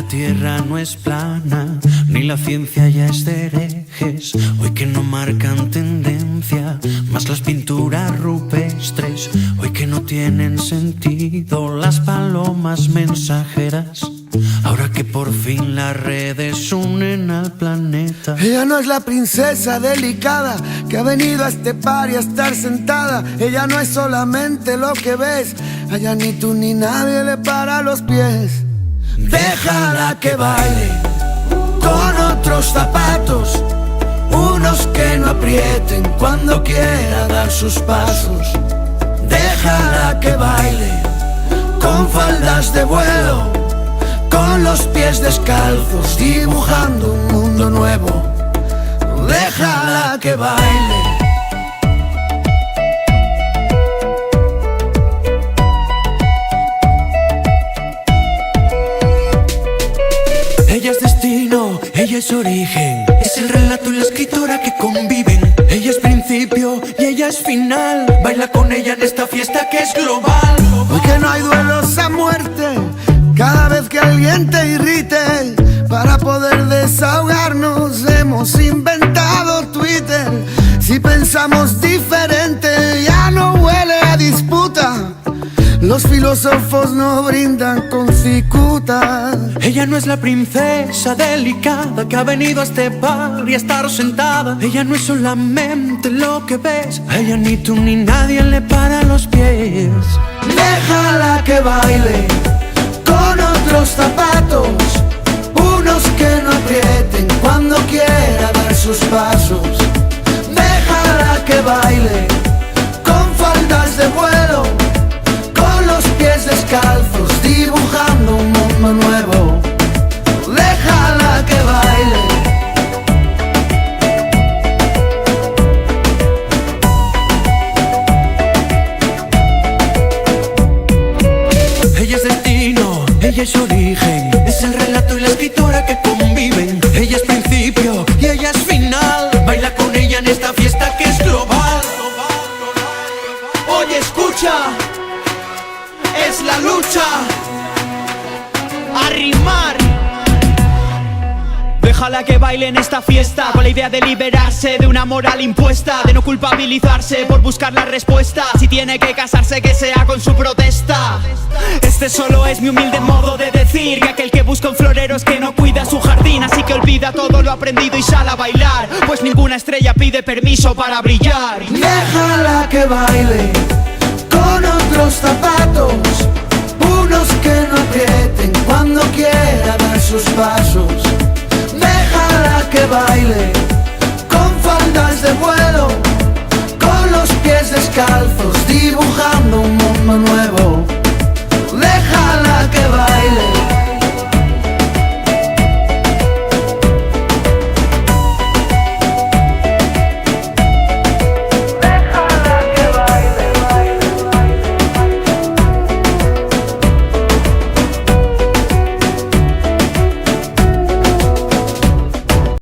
tierra no es plana, ni la ciencia ya es de herejes. Hoy que no marcan tendencia, más las pinturas rupestres. Hoy que no tienen sentido las palomas mensajeras. Ahora que por fin las redes unen al planeta. Ella no es la princesa delicada que ha venido a este par y a estar sentada. Ella no es solamente lo que ves. Allá ni tú ni nadie le para los pies. Déjala que baile con otros zapatos, unos que no aprieten cuando quiera dar sus pasos. Déjala que baile con faldas de vuelo, con los pies descalzos, dibujando un mundo nuevo. Déjala que baile. Ella es destino, ella es origen, es el relato y la escritora que conviven. Ella es principio y ella es final. Baila con ella en esta fiesta que es global. Hoy que no hay duelos a muerte, cada vez que alguien te irrite, para poder desahogarnos hemos inventado Twitter. Si pensamos diferente ya no huele a disputa. Los filósofos no brindan con cicuta. Ella no es la princesa delicada que ha venido a este bar y a estar sentada. Ella no es solamente lo que ves. A ella ni tú ni nadie le para los pies. Déjala que baile con otros zapatos, unos que no aprieten cuando quiera dar sus pasos. Déjala que baile con faldas de vuelo, con los pies descalzos, dibujando un mundo nuevo. Déjala que baile. Ella es destino, ella es origen, es el relato y la escritora que conviven. Ella es principio y ella es final. Baila con ella en esta fiesta que es global. Oye, escucha, es la lucha a rimar. Déjala que baile en esta fiesta, con la idea de liberarse de una moral impuesta, de no culpabilizarse por buscar la respuesta. Si tiene que casarse, que sea con su protesta. Este solo es mi humilde modo de decir que aquel que busca un florero es que no cuida su jardín. Así que olvida todo lo aprendido y sal a bailar, pues ninguna estrella pide permiso para brillar. Déjala que baile con otros zapatos, unos que no aprieten cuando quiera dar sus pasos. Déjala que baile con faldas de vuelo,